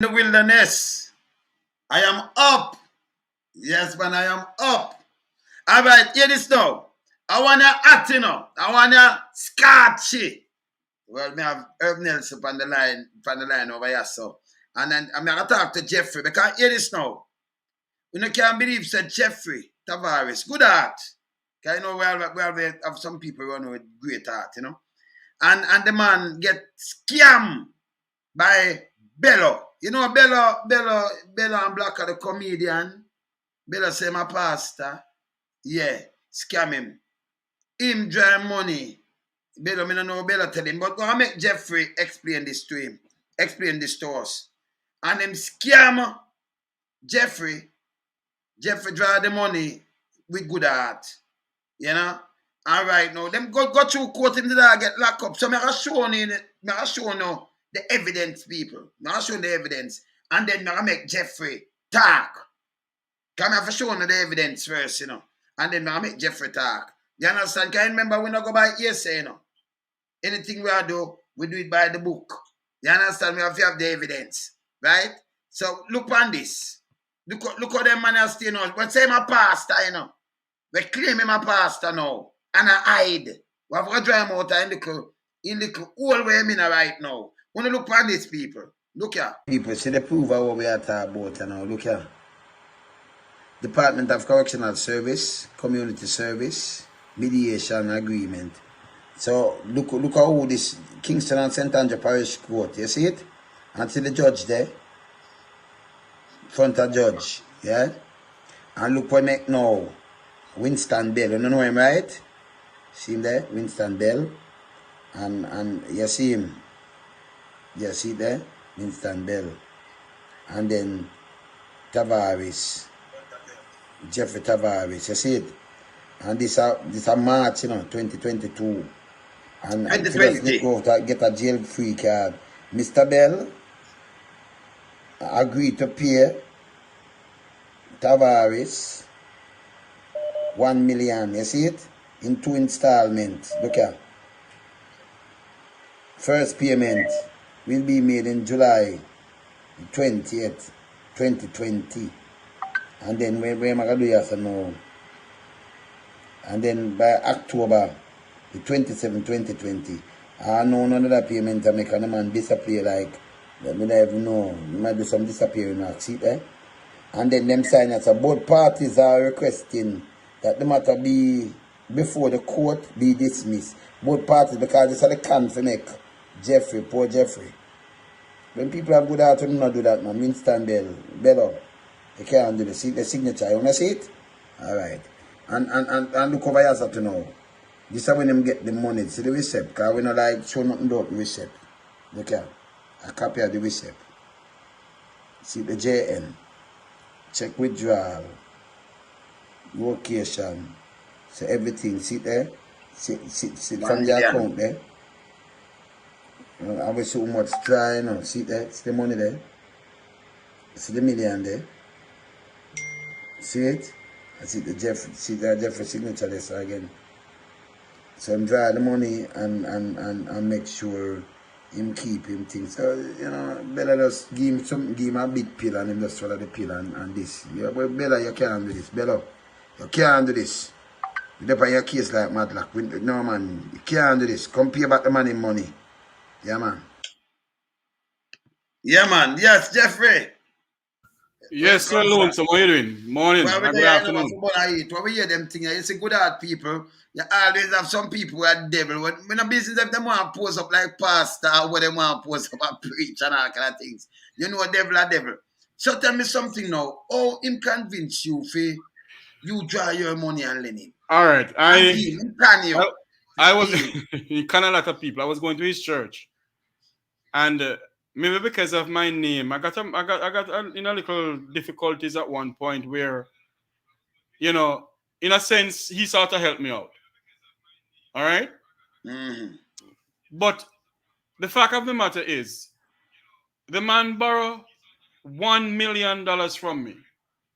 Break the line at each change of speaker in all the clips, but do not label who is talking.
The wilderness. I am up. Yes, man, I am up. All right, hear this now. I want to act, you know. I want to scotchy. Well, me have Herb Nelson on the line over here, so. And then I'm going to talk to Jeffrey, because hear this now. You can't believe said Jeffery Tavares. Good art. Because you know we have some people who know with great art, you know. And the man get scammed by Bello. You know Bello and Blacka, the comedian. Bello say my pastor. Yeah, scam him. Him dry money. Bello, me don't know Bello tell him. But go and make Jeffrey explain this to him. Explain this to us. And him scam Jeffrey. Jeffrey draw the money with good heart. You know? All right now. Them go through court him did I get locked up. So I show you the evidence, people. I show the evidence. And then I make Jeffrey talk. Can I show you the evidence first, you know? And then I make Jeffrey talk. You understand? Can you remember we not go by hearsay, you know? Anything we do it by the book. You understand? We have to have the evidence. Right? So look on this. Look how them man are staying out. But say my pastor, you know. We claim him a pastor now. And I hide. We have to draw him out in the whole way I'm in right now. Want to look on these people. Look here. People, see the proof of what we are talking about now. Look here. Department of Correctional Service, Community Service, Mediation Agreement. So look how this Kingston and St. Andrew Parish Court, you see it? And see the judge there. Front of judge. Yeah? And look what make now. Winston Bell. You know him, right? See him there? Winston Bell. And you see him. You see there? Winston Bell. And then Tavares. Jeffery Tavares. You see it? And this a March, you know, 2022. And just go to get a jail-free card. Mr. Bell agreed to pay Tavares 1 million. You see it? In 2 installments. Look here. First payment will be made in July 20th, 2020. And then when am I going to do this now? And then by October the 27th, 2020, I know none of that payment to make a man disappear like, let me not even know, you might do some disappearing acts, see there? And then them sign that so both parties are requesting that the matter be, before the court, be dismissed. Both parties, because this is the can for make Jeffrey, poor Jeffrey. When people have good heart, you not do that, man. Winston Bello. You can't do the signature. You want to see it? Alright. And look over here to now. This is when them get the money. See the receipt. Because we not like show nothing about the receipt. Look here. A copy of the receipt. See the JN. Check withdrawal. Location. So everything. See there? See from the account there. I will so much try, you know. See there? See the money there? See the million there? See it? I see the Jeffrey signature there again. So I'm draw the money and make sure him keep him things. So, you know, better just give him a big pill and him just swallow the pill and this. Yeah, but Bello, you can't do this. Bello, you can't do this. You depend on your case like Madlock. No man, you can't do this. Come pay back the money. Yeah man. Yeah man, yes, Jeffrey.
Yes, sir, Lonesome. What are you doing? Morning. Good afternoon.
What we hear them things, it's a good art people. You always have some people who are devil. When a business if them want to pose up like pastor or what they want to pose up and preach and all kind of things. You know a devil. So tell me something now. How him convince you for you draw your money and lend him?
All right. I was
he
kind of a lot of people. I was going to his church. And maybe because of my name, I got in a little difficulties at one point where, you know, in a sense, he sort of helped me out. All right?
Mm-hmm.
But the fact of the matter is, the man borrowed $1 million from me.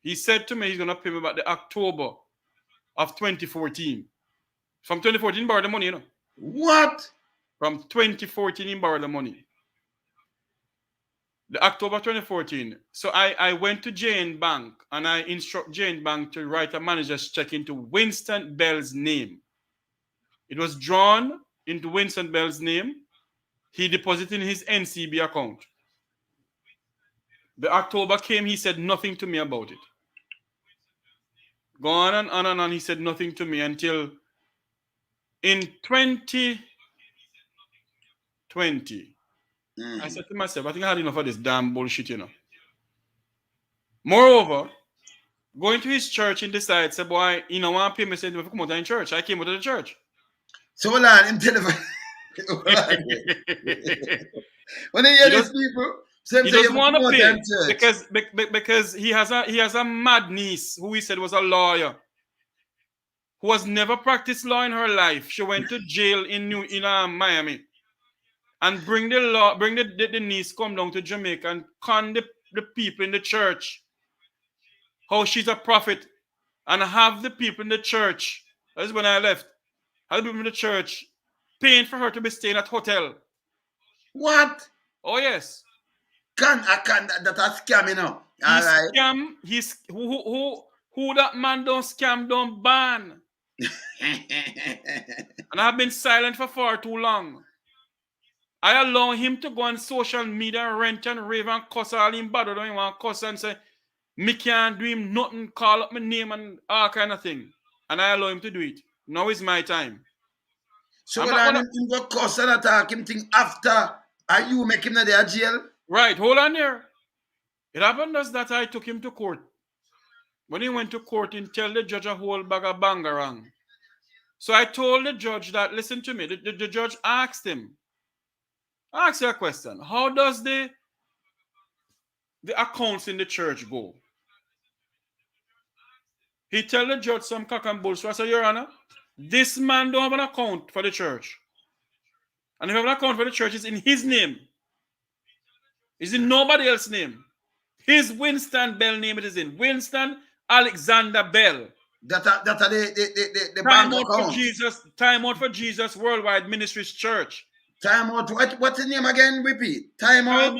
He said to me he's going to pay me back the October of 2014. From 2014, he borrowed the money, you know.
What?
From 2014, he borrowed the money. The October 2014. So I went to Jane Bank and I instruct Jane Bank to write a manager's check into Winston Bell's name. It was drawn into Winston Bell's name. He deposited in his NCB account. The October came, he said nothing to me about it. Go on and on and on, he said nothing to me until in 2020. I said to myself, I think I had enough of this damn bullshit, you know. Moreover, going to his church and decide, say, boy, you know, want to pay me, say, come out in church. I came out of the church.
So hold on, him tell when he hear these people,
he doesn't want to pay because he has a mad niece who he said was a lawyer who has never practiced law in her life. She went to jail in Miami, and bring the niece come down to Jamaica and con the people in the church how she's a prophet, and have the people in the church. That's when I left. Have the people in the church paying for her to be staying at hotel.
What?
Oh yes.
That's a scam, you know.
Scam. He's who that man don't scam, don't ban. And I've been silent for far too long. I allow him to go on social media and rant and rave and cuss all him bad. Don't want to cuss and say me can't do him nothing, call up my name and all kind of thing. And I allow him to do it. Now is my time.
So when him go cuss and attack him thing after you make him in the jail?
Right, hold on there. It happened as that I took him to court. When he went to court, he tell the judge a whole bag of bangarang. So I told the judge that, listen to me, the judge asked him, ask you a question. How does the accounts in the church go? He tell the judge some cock and bull. So I said, Your Honor, this man don't have an account for the church. And if you have an account for the church, it's in his name. It's in nobody else's name. His Winston Bell name it is in. Winston Alexander Bell.
That the bank account.
Time Out for Jesus Worldwide Ministries Church.
Time Out. What's the name again? Repeat. Time Out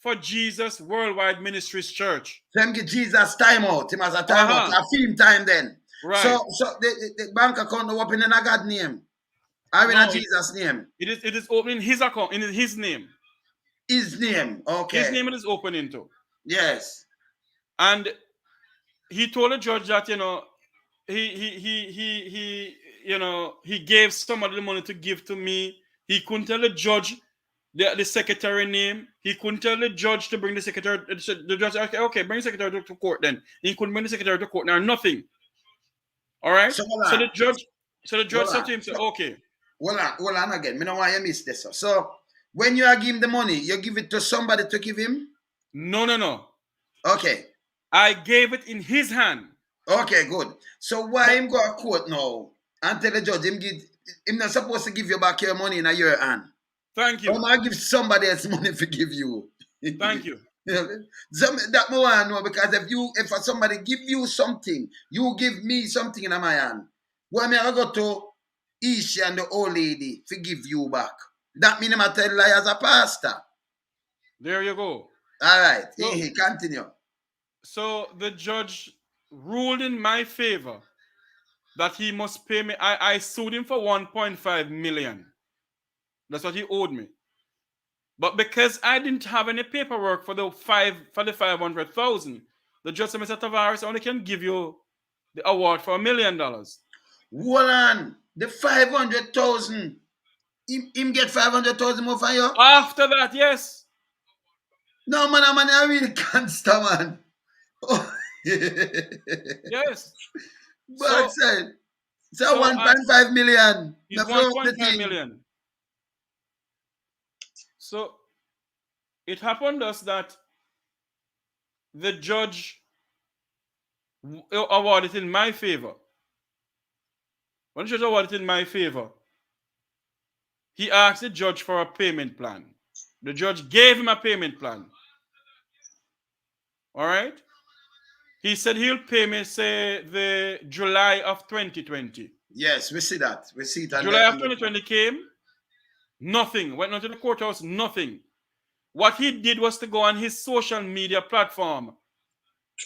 for Jesus Worldwide Ministries Church.
Them give Jesus time out. Him has a time out. A film time then.
Right.
So the bank account will open in a God name. I mean a Jesus name.
It is opening his account in his name.
His name. Okay.
His name it is open into.
Yes.
And he told the judge that, you know, he gave somebody the money to give to me. He couldn't tell the judge the secretary name. He couldn't tell the judge to bring the secretary. The judge said, okay, bring the secretary to court then. He couldn't bring the secretary to court. Now nothing. All right. So the judge said to him, okay.
Hold on again. I don't want you miss this. So when you are giving the money, you give it to somebody to give him?
No.
Okay.
I gave it in his hand.
Okay, good. So why him go to court now and tell the judge him not supposed to give you back your money in your hand?
Thank you.
I'm going to give somebody else money to give you.
Thank you.
That I want to know, because if somebody give you something, you give me something in my hand. Why me I go to Ishi and the old lady to give you back? That means I tell lie as a pastor.
There you go.
All right. So, continue.
So the judge ruled in my favor that he must pay me. I sued him for 1.5 million. That's what he owed me. But because I didn't have any paperwork for the 500,000, the judge said, Mr. Tavares, I only can give you the award for $1 million.
Hold on. The 500,000. Him get 500,000 more for you?
After that, yes.
No, man, I really can't stand, man. Oh.
Yes.
But so 1.5 million.
1.5 million. So it happened us that the judge awarded in my favor. When the judge awarded in my favor, he asked the judge for a payment plan. The judge gave him a payment plan. All right? He said he'll pay me, say, the July of 2020.
Yes, we see that. We see that.
July of 2020 came, nothing. Went on to the courthouse, nothing. What he did was to go on his social media platform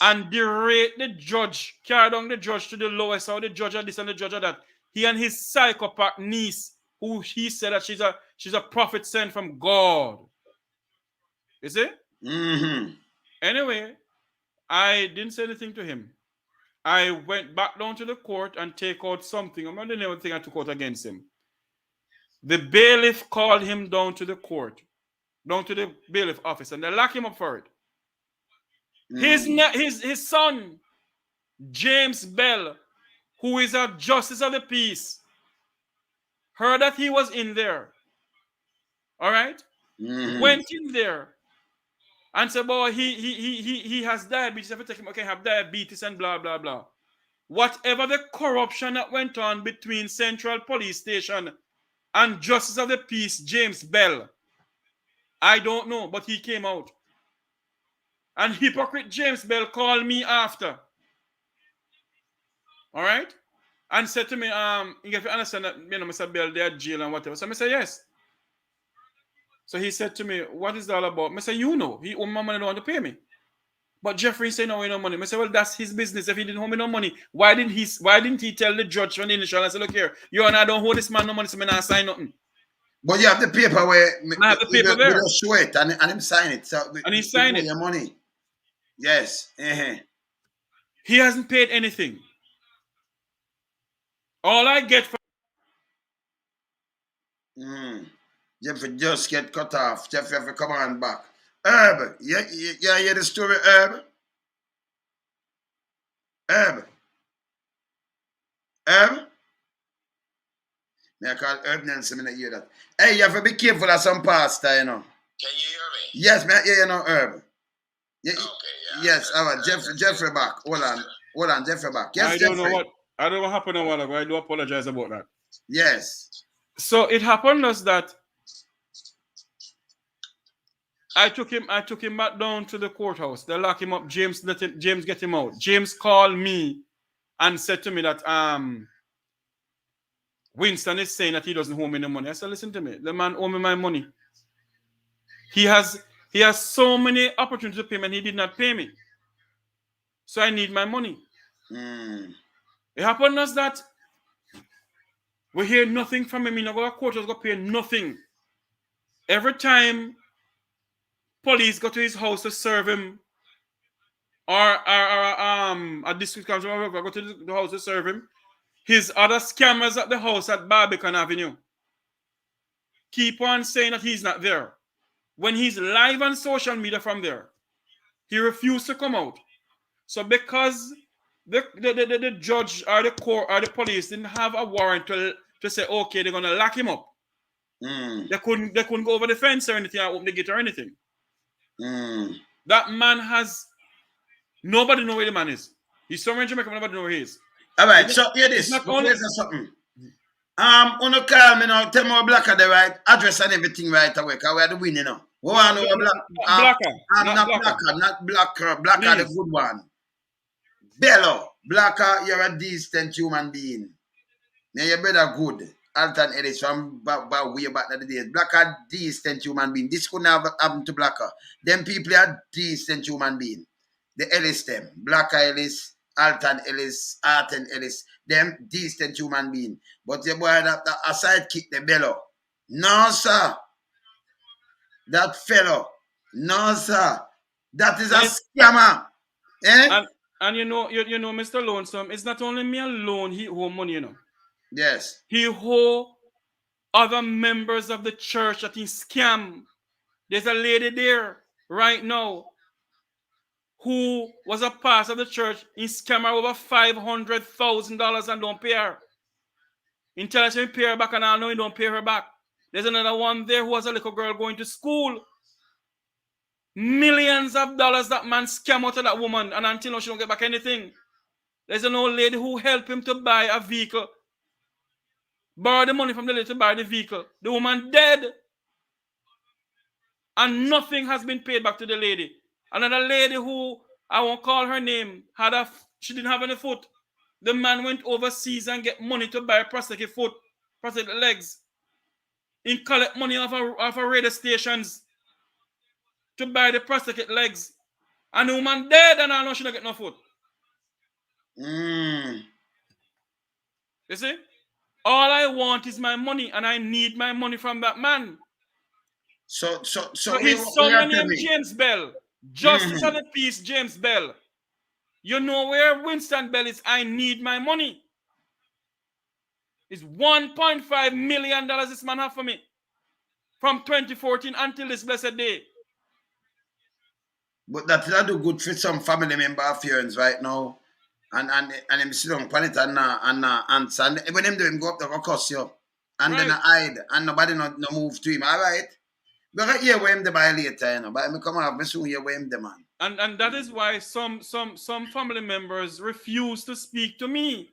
and berate the judge, carry down the judge to the lowest, or the judge of this and the judge of that. He and his psychopath niece, who he said that she's a prophet sent from God. You see?
Mm-hmm.
Anyway, I didn't say anything to him. I went back down to the court and take out something. I remember the name of the thing I took out against him. The bailiff called him down to the court, down to the bailiff office, and they locked him up for it. His son, James Bell, who is a justice of the peace, heard that he was in there. All right? Went in there and said, boy, he has diabetes. If you take him, okay, have diabetes and blah, blah, blah. Whatever the corruption that went on between Central Police Station and Justice of the Peace, James Bell, I don't know, but he came out. And hypocrite James Bell called me after. All right? And said to me, if you understand that, Mr. Bell, they're jail and whatever. So I said, yes. So he said to me, what is that all about? I said, you know, he owe me money, don't want to pay me. But Jeffrey said, no, no money. I said, well, that's his business. If he didn't owe me no money, why didn't he tell the judge from the initial and say, look here, you and I don't owe this man no money, so I not sign nothing.
But you have the paper where
I have the paper there.
We just show it and him sign it. So
and he signed it.
Your money. Yes.
He hasn't paid anything. All I get from
Jeffrey just get cut off. Jeffrey have to come on back. Herb, you hear the story, Herb? Herb? May I call Herb Nelson and hear that. Hey, you have to be careful of some pastor, you know.
Can you hear me?
Yes, may I hear you now, Herb?
Okay, yeah.
Yes, all right. Jeffrey back. Hold on, Jeffrey back. Yes,
I don't know what happened a while ago. I do apologize about that.
Yes.
So it happened was that I took him back down to the courthouse. They lock him up. James get him out. James called me and said to me that Winston is saying that he doesn't owe me the money. I said, listen to me. The man owe me my money. He has so many opportunities to pay me and he did not pay me. So I need my money. It happened was that we hear nothing from him. In our courthouse go pay nothing. Every time police go to his house to serve him, or a district council go to the house to serve him, his other scammers at the house at Barbican Avenue keep on saying that he's not there. When he's live on social media from there, he refused to come out. So because the judge or the court or the police didn't have a warrant to say, okay, they're gonna lock him up. They couldn't go over the fence or anything, or open the gate or anything. That man has nobody know where the man is. He's somewhere in Jamaica, nobody know where he is.
All right, so hear this. Something. Uno call me now, tell me what Blacka the right address and everything right away, because we are the winner now. We want to know not Blacka. Blacka the good one. Bello, Blacka, you're a decent human being. Now you better good. Alton Ellis from way back in the days. Blacka, decent human being. This couldn't have happened to Blacka. Them people are decent human being. The Ellis them. Blacka Ellis, Alton Ellis, Arten Ellis. Them decent human being. But your boy that a sidekick the Bello. No, sir. That fellow. No, sir. That is a scammer. Eh?
And you know, Mr. Lonesome, it's not only me alone he owe money, you know.
Yes.
He owe other members of the church that he scam. There's a lady there right now who was a pastor of the church. He scam her over $500,000 and don't pay her. He tell her she pay her back and I know he don't pay her back. There's another one there who was a little girl going to school. Millions of dollars that man scam out of that woman, and until now she don't get back anything. There's an old lady who helped him to buy a vehicle. Borrow the money from the lady to buy the vehicle. The woman dead. And nothing has been paid back to the lady. Another lady who, I won't call her name, she didn't have any foot. The man went overseas and get money to buy a prosthetic foot, prosthetic legs. He collect money off of radio stations. to buy the prosthetic legs. And the woman dead and I know she don't get no foot.
Mm.
You see? All I want is my money and I need my money from that man.
So we
His son
are
named
telling.
James Bell. Justice
Mm-hmm.
of the peace, James Bell. You know where Winston Bell is? I need my money. It's $1.5 million this man have for me. From 2014 until this blessed day.
But that do good for some family member affairs right now. And him sit down on it and answer. And when him do him go up there go cuss you. And then
Right.
I hide and nobody no move to him. Alright. But I hear where him the by later, you know. But I come out, me soon hear where him the man.
And that is why some family members refuse to speak to me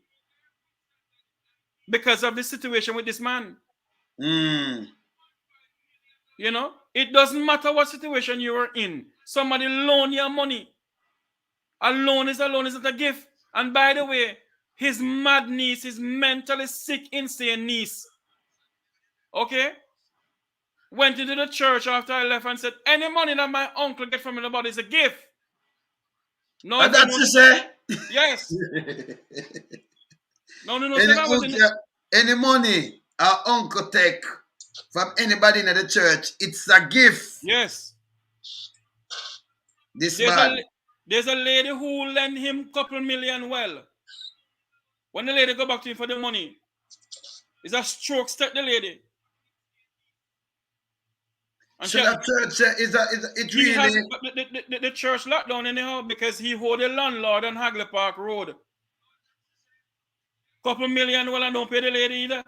because of the situation with this man.
Mm.
You know, it doesn't matter what situation you are in. Somebody loan you money. A loan is not a gift. And by the way, his mad niece, his mentally sick, insane niece, okay, went into the church after I left and said, any money that my uncle get from anybody is a gift. No,
And
if you
that's
know,
to say.
yes. No, so that was in
Any money our uncle take from anybody in the church, it's a gift.
yes.
This man.
There's a lady who lent him couple million. Well, when the lady go back to him for the money, it's a stroke step the lady. And
So that church it
he has
really.
the church locked down anyhow because he hold a landlord on Hagley Park Road. Couple million, well, I don't pay the lady either.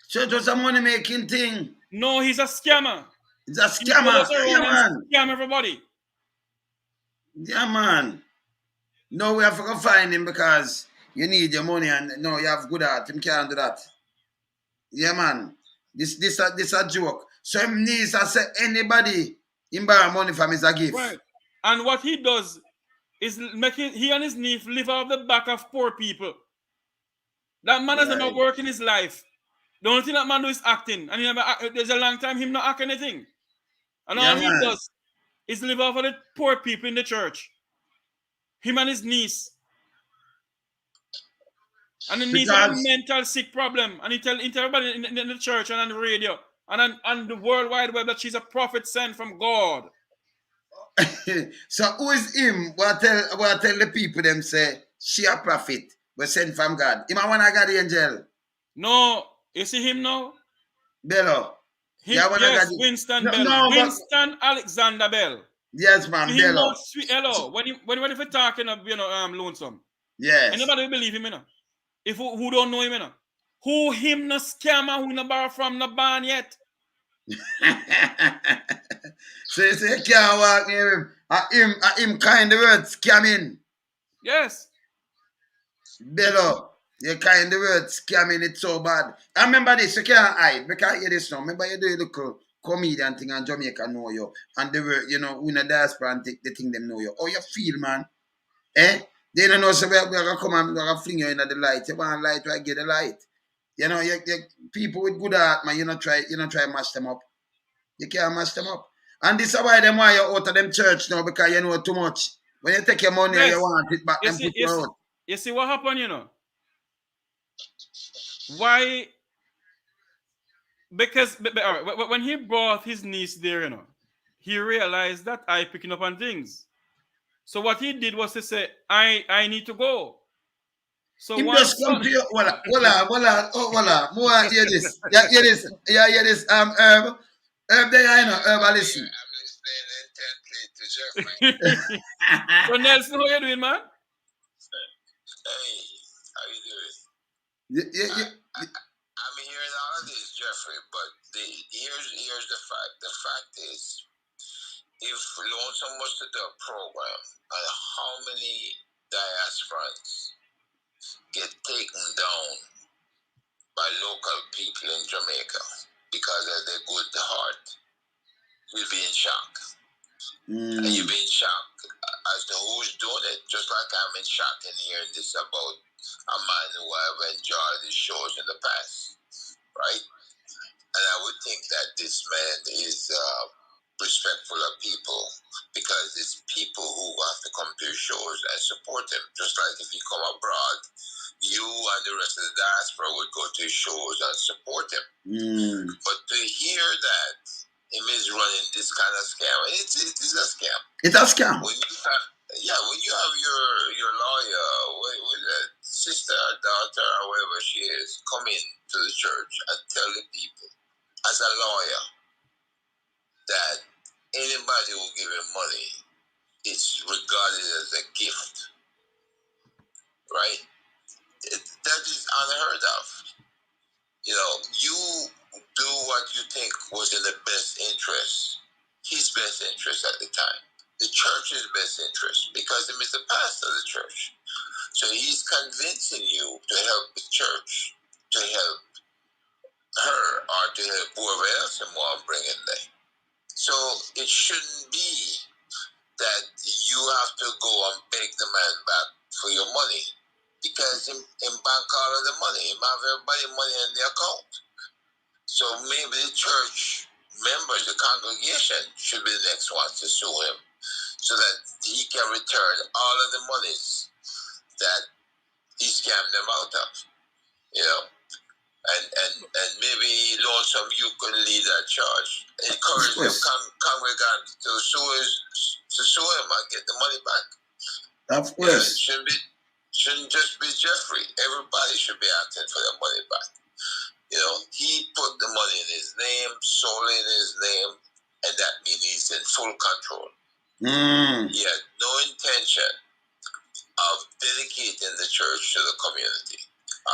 Church was a money making thing.
No, he's a scammer.
It's a
He
scammer.
goes around and scam everybody.
Yeah, man. No, we have to go find him because you need your money and no, you have good heart. Him can't do that. Yeah, man. This a joke. So him needs to say anybody him borrow money from is a gift.
Right. And what he does is making he and his niece live off the back of poor people. That man has never worked in his life. The only thing that man do is acting. And he never there's a long time him not act anything. And all he does is live off of the poor people in the church. Him and his niece. And the niece has a mental sick problem. And he tell everybody in the church and on the radio and on the World Wide Web that she's a prophet sent from God.
So who is him? What tell the people them say she a prophet was sent from God. Him a one a God angel.
No, you see him now?
Bello.
Yes, Winston Bell.
No,
Winston Alexander Bell.
Yes, man,
He
Bello.
knows sweet hello. When if you're talking of lonesome.
Yes.
Anybody will believe him, you know? If who don't know him, you know? Who him no scammer who no borrow from no barn yet?
So you say you can't walk near him. Him kind of word scamming.
Yes.
Bello. You kind of word scamming it so bad. I remember this, you can't hide. Because hear this now. Remember you do a little comedian thing and Jamaica know you. And they were, you know, in a diaspora and the thing them know you. How you feel, man? Eh? They don't know so we're gonna come and we're gonna fling you into the light. You want light, I get the light. You know, you people with good heart, man, you not try mash them up. You can't mash them up. And this is why them why you out of them church now because you know too much. When you take your money and you want it back, then put you out.
You see what happened, you know? Why? Because when he brought his niece there, you know, he realized that I picking up on things. So what he did was to say, I need to go. So
Him just come to you. Voila. More hear this. Yeah, hear this. Yeah, hear this. Herb. Herb there, you know, Herb, listen.
I'm listening intently to Jeffrey.
So Nelson, how you doing, man?
Hey, how you doing? I'm hearing all of this, Jeffrey, but here's the fact. The fact is, if Lonesome was to do a program on how many diasporans get taken down by local people in Jamaica because of their good heart, you'll be in shock. And you'll be in shock as to who's doing it, just like I'm in shock in hearing this about a man who I've enjoyed his shows in the past, right? And I would think that this man is respectful of people, because it's people who have to come to your shows and support them. Just like if you come abroad, you and the rest of the diaspora would go to his shows and support him. But to hear that him is running this kind of scam, it is a scam.
It's a scam.
When you have your lawyer, with a sister or daughter or whoever she is, come in to the church and tell the people, as a lawyer, that anybody who give him money is regarded as a gift, right? That is unheard of. You know, you do what you think was in the best interest, his best interest at the time, the church's best interest, because him is the pastor of the church. So he's convincing you to help the church, to help her, or to help whoever else you want to bring in there. So it shouldn't be that you have to go and beg the man back for your money, because in bank all of the money, him have everybody money in the account. So maybe the church members, the congregation, should be the next ones to sue him, so that he can return all of the monies that he scammed them out of. You know, and maybe Lonesome, you could lead that charge, encourage the congregants to sue him and get the money back.
Of course.
It shouldn't just be Jeffrey. Everybody should be asking for their money back. You know, he put the money in his name, solely in his name, and that means he's in full control. He had no intention of dedicating the church to the community,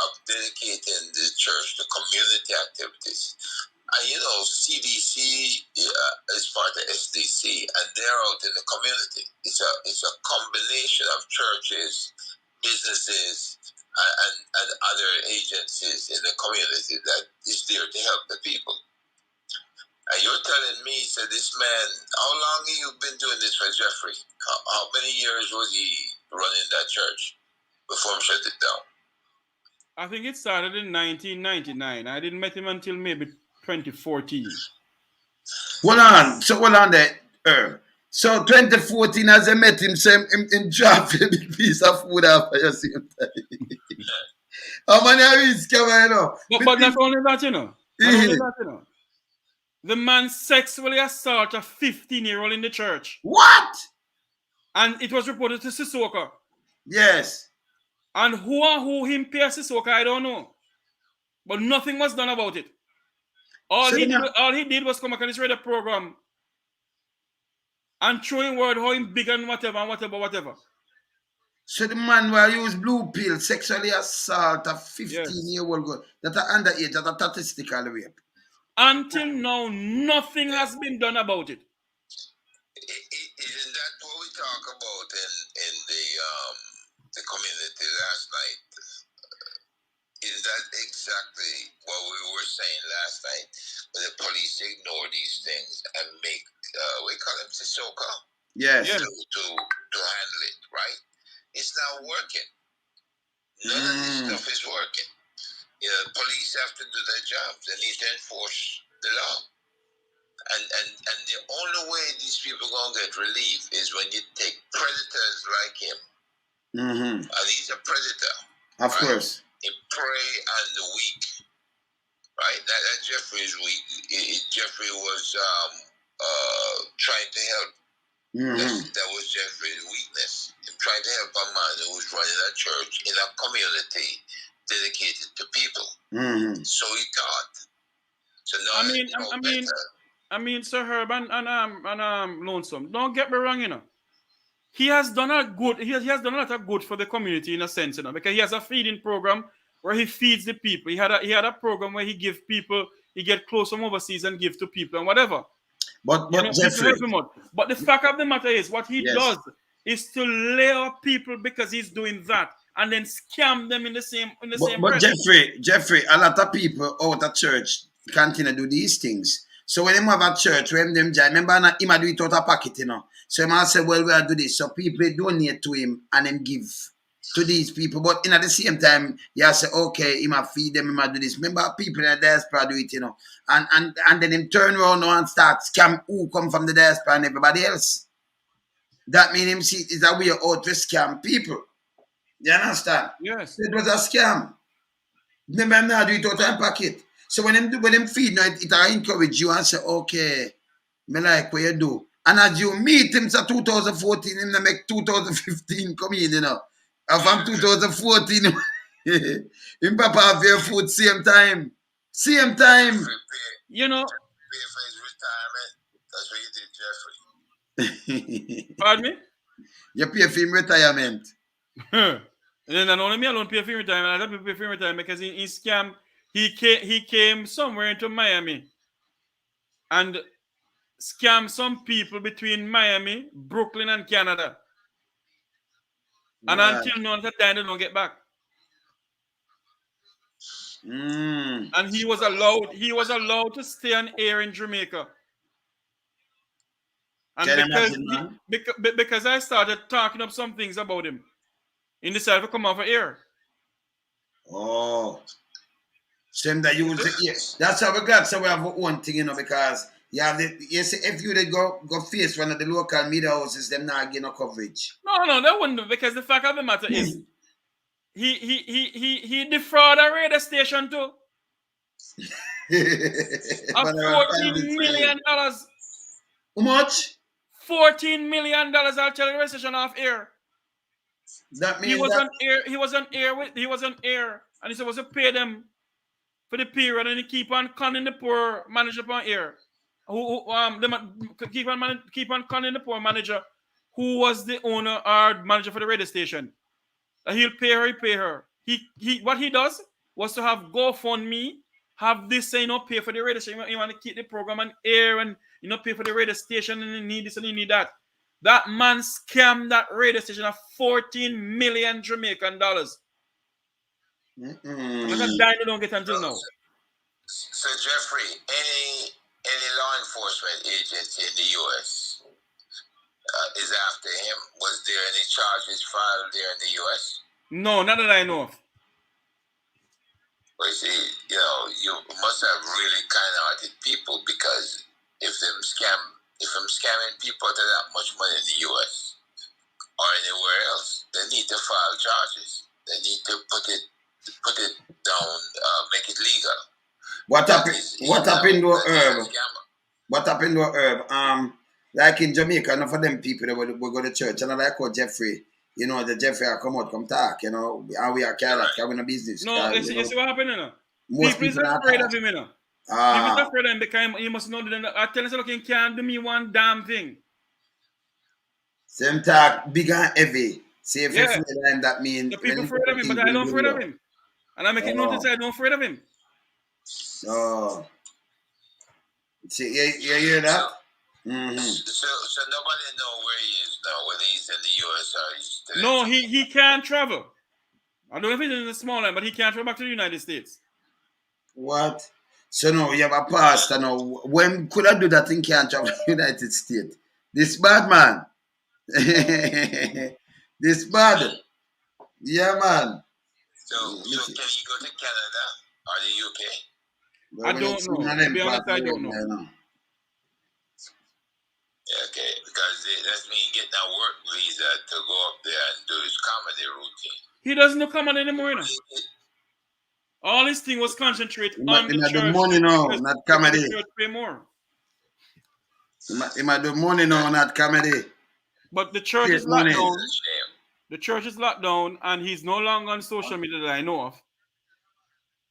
of dedicating the church to community activities. And you know, CDC is part of SDC, and they're out in the community. It's a combination of churches, businesses, and other agencies in the community that is there to help the people. And you're telling me, so this man, how long have you been doing this for Jeffrey? How many years was he running that church before he shut it down?
I think it started in 1999. I didn't meet him until maybe 2014.
Hold on there. So 2014, as I met him, him drop a big piece of food after the same time. How many are we scam, you know?
But not only that, you know. The man sexually assaulted a 15-year-old in the church.
What?
And it was reported to Sissoko.
Yes.
And who him pay Sissoko, I don't know. But nothing was done about it. All he did was come back on his radio program and throwing word how him big and whatever.
So the man will use blue pill, sexually assault a 15-year-old girl. That's an underage, that's a statistical rape.
Until now, nothing has been done about it.
Isn't that what we talk about in the community last night? Is that exactly what we were saying last night? The police ignore these things and make we call them Sissoko.
Yes.
To handle it, right? It's not working. None of this stuff is working. You know, police have to do their job. They need to enforce the law. And the only way these people gonna get relief is when you take predators like him. And he's a predator.
Of course.
He prey on the weak. Right? That Jeffrey is weak. Jeffrey was trying to help. That was Jeffrey's weakness. Him trying to help a man who was running a church in a community dedicated to people. So he thought. So now
I mean, Sir Herb and Lonesome, don't get me wrong, you know. He has done a good. He has done a lot of good for the community in a sense, you know, because he has a feeding program where he feeds the people. He had a program where he give people. He get clothes from overseas and give to people and whatever.
But Jeffrey,
but the fact of the matter is, what he does is to lay off people because he's doing that, and then scam them in the same.
But Jeffrey, a lot of people out of church continue to do these things. So when they have a church, when them remember, him do it out of pocket, you know. So he might say, well, we are do this. So people donate to him and then give. to these people, but at the same time, you say, okay, he might feed them, he might do this. Remember, people in the diaspora do it, you know, and then him turn around now and start scam who come from the diaspora and everybody else. That means him see is a way out to scam people. You understand?
Yes.
It was a scam. Remember, I'm not do it out of pocket. So when him feed, now it encourage you and say, okay, me like what you do. And as you meet him, so 2014, him make 2015 come in, you know. And from 2014, him papa have your food same time. Same time.
You know.
Pay for his retirement. That's what you did, Jeffrey.
Pardon me?
You pay for him retirement.
And then not only me alone pay for him retirement, other people pay for him retirement because he scam. He came somewhere into Miami and scam some people between Miami, Brooklyn, and Canada. And until now, that time they don't get back. And he was allowed to stay on air in Jamaica. And because I started talking up some things about him, he decided to come off of air.
Oh. Same that you will say, yes. That's how we got, so we have one thing, you know, because you have see, if you they go face one of the local media houses, them not getting no coverage.
No, that wouldn't, because the fact of the matter is he defrauded a radio station too. Of $14 million.
How much?
$14 million. I'll tell the radio station off air.
That means
he was on air, and he supposed to pay them for the period, and he keep on conning the poor manager on air. Keep on conning the poor manager who was the owner or manager for the radio station. And he'll pay her. He what he does was to have GoFundMe, have this pay for the radio station. You want to keep the program on air, and pay for the radio station, and you need this and you need that. That man scammed that radio station of 14 million Jamaican dollars. Like a dime they don't get until now.
So Jeffrey, any law enforcement agency in the U.S. Is after him? Was there any charges filed there in the U.S.?
No, not that I know of.
But see, you must have really kind-hearted people, because if I'm scamming people to that much money in the U.S. or anywhere else, they need to file charges. They need to put it down, make it legal.
What happened to Herb? What happened to Herb? Like in Jamaica, enough of them people that will go to church, and like how Jeffrey, the Jeffrey come talk, and we are careless, having a business.
No, you see what happened, People are afraid of him, People are afraid of him because you must know that I tell you, look, he can't do me one damn thing.
Same talk, big and heavy. See if you afraid of him, that means
the people afraid of him, but I don't afraid of him. And I make it notice I don't afraid of him.
Oh. See, you hear that? Mm-hmm.
So nobody know where he is now, whether he's in the US or he's still.
No, he can't travel. I don't know if he's in the small line, but he can't travel back to the United States.
What? So now you have a pastor now. When could I do that in can't travel to the United States? This bad man. This bad. Yeah, man.
So can you go to Canada or the UK?
I don't know. To be honest, I don't know.
Okay, because that's me getting a work visa to go up there and do his comedy routine.
He doesn't do comedy anymore. All his thing was concentrate on the church.
The money now, not comedy.
The church pay more.
He might do money now, not comedy.
But the church is locked down. The church is locked down, and he's no longer on social media that I know of.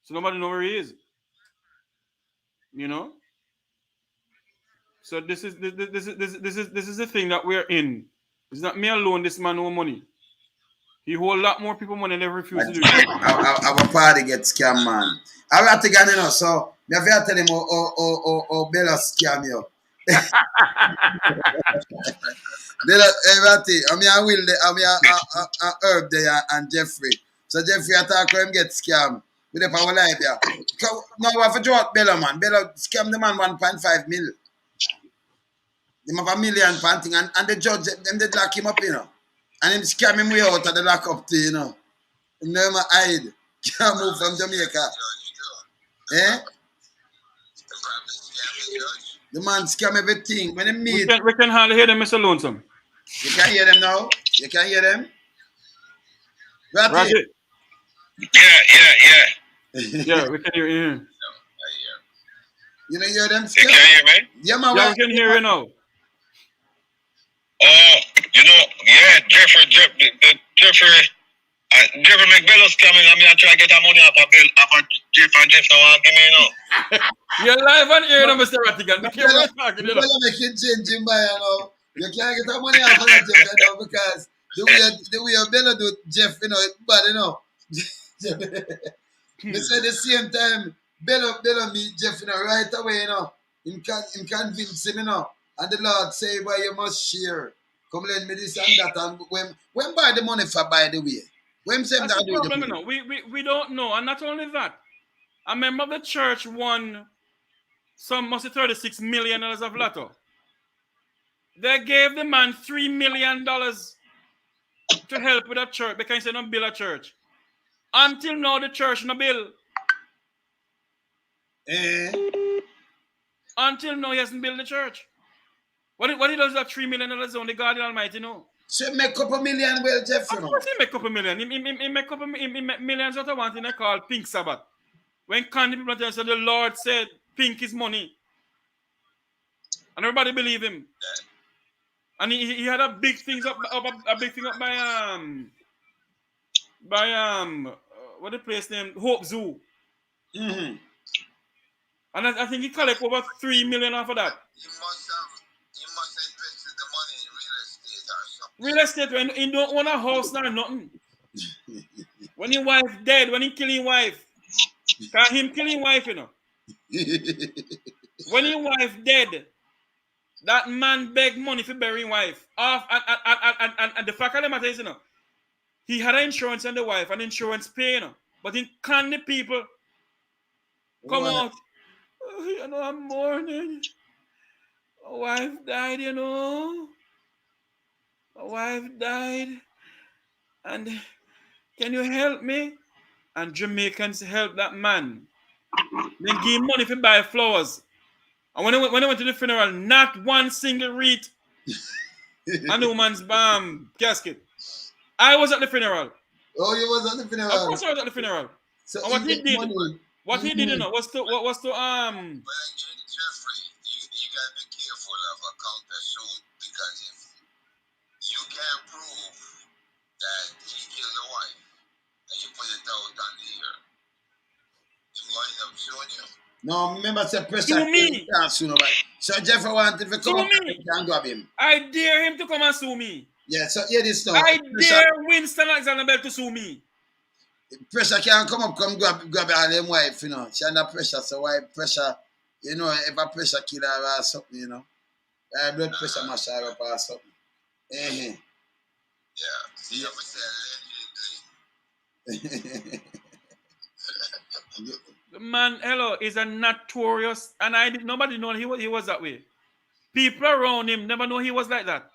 So nobody knows where he is. So this is the thing that we're in. It's not me alone. This man no money. He hold a lot more people money than they refuse to do.
Our party gets scam, man. I have to get in, so me have to tell him how Bello scam you. I will Herb there and Jeffrey. So Jeffrey attack him get scam. With the power life here. Now we have to draw out Bello, man. Bello scam the man 1.5 mil. They have $1 million panting, and the judge them they lock him up, And him scam him way out of the lockup too, you know. Him never hide. Can't move from Jamaica. Eh? The man scam everything. When he meet.
We can hardly hear them, Mr. Lonesome.
You can hear them now? You can hear them?
Ratty.
Yeah.
Yeah, we can hear you.
You know, hear them?
You can hear me?
Yeah, man.
Yeah, we can hear you now.
Oh, you know, yeah, Jeffery make Bello scamming and me I try to get a money off of Jeff and Jeff now want give me, you know.
You're live on air now, Mr. Rattigan. Be careful what you're talking, you know.
You make it change him by, you know. You can't get the money off of Jeff, you know, because the way Bello do Jeff, you know, it's bad, you know. They say the same time, Bello meet Jeff, you know, right away, you know. Him convince him, you know. And the Lord say, boy, you must share. Come lend me this and that. And when buy the money for, by the way? When say
that's the problem, you know. We don't know. And not only that, a member of the church won some must be $36 million of lotto. They gave the man $3 million to help with that church because he said not build a church. Until now, the church no build. Until now, he hasn't built the church. What he does that $3 million only God the Almighty know.
So he make a couple million, well, Jeff, you know.
Of course he make a couple million. He make millions out of one thing they call Pink Sabbath. When candy people tell us the Lord said pink is money. And everybody believe him. And he had a big thing up by what the place named Hope Zoo.
Mm-hmm.
And I think he collect over $3 million off of that.
He must have invested the money in real estate or something.
Real estate when he don't own a house nor nothing. When his wife dead, when he kill his wife. Cause him kill his wife, you know. When his wife dead, that man beg money for burying wife. Off and the fact of the matter is, you know, he had an insurance on the wife, an insurance pay, you know. But in can the people come out. Oh, you know, I'm mourning. My wife died, you know. My wife died. And can you help me? And Jamaicans help that man. Then give him money for buy flowers. And when I went to the funeral, not one single wreath on the woman's casket. I was at the funeral.
Oh, you was at the funeral?
Of course I was at the funeral.
So
and what he did, he did, you know, was to
Well, Jeffery, you gotta be careful of a counter suit because if you can't prove that he killed the wife and you put it out on the air, you wind up suing you.
No, remember say pressure me. So Jeffrey wanted to come up and grab him.
I dare him to come and sue me.
Yeah, so hear this now.
I dare Winston Alexander Bell to sue me.
Pressure can't come up, come grab all them wife, you know. She under pressure, so why pressure, you know, if a pressure kill her or something, you know. Blood pressure mash her up or something.
Yeah, you ever said
The man, hello, is a notorious, and nobody know he was that way. People around him never know he was like that.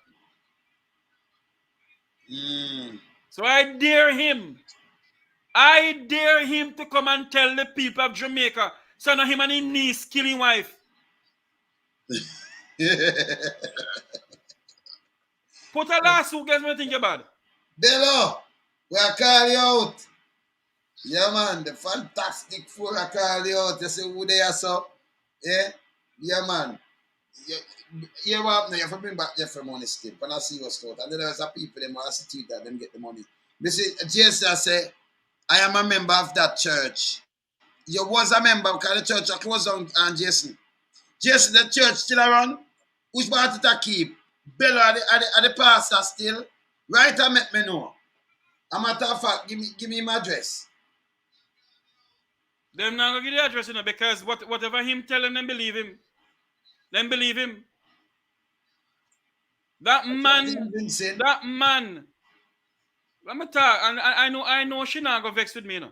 So I dare him. I dare him to come and tell the people of Jamaica, so now him and his niece killing wife. Put a lawsuit, guys, what you think about it?
Bello, we'll call you out. Yeah, man, the fantastic fool I call you out. You see who they are, so? Yeah, man. You have to bring back Jeffrey money still. When I see your stuff, and then there's a people them want to see that them get the money. You see, Jesus say, I am a member of that church. You was a member because the church are closed down, and Jason. Jason, the church still around? Which part it to keep? Bello are the pastor still? Right, I make me know. A matter of fact, give me my address.
Them not gonna give the address, you know, because whatever him telling them believe him. Them believe him. That man. Let me talk, and I know she not gonna vex with me, you know.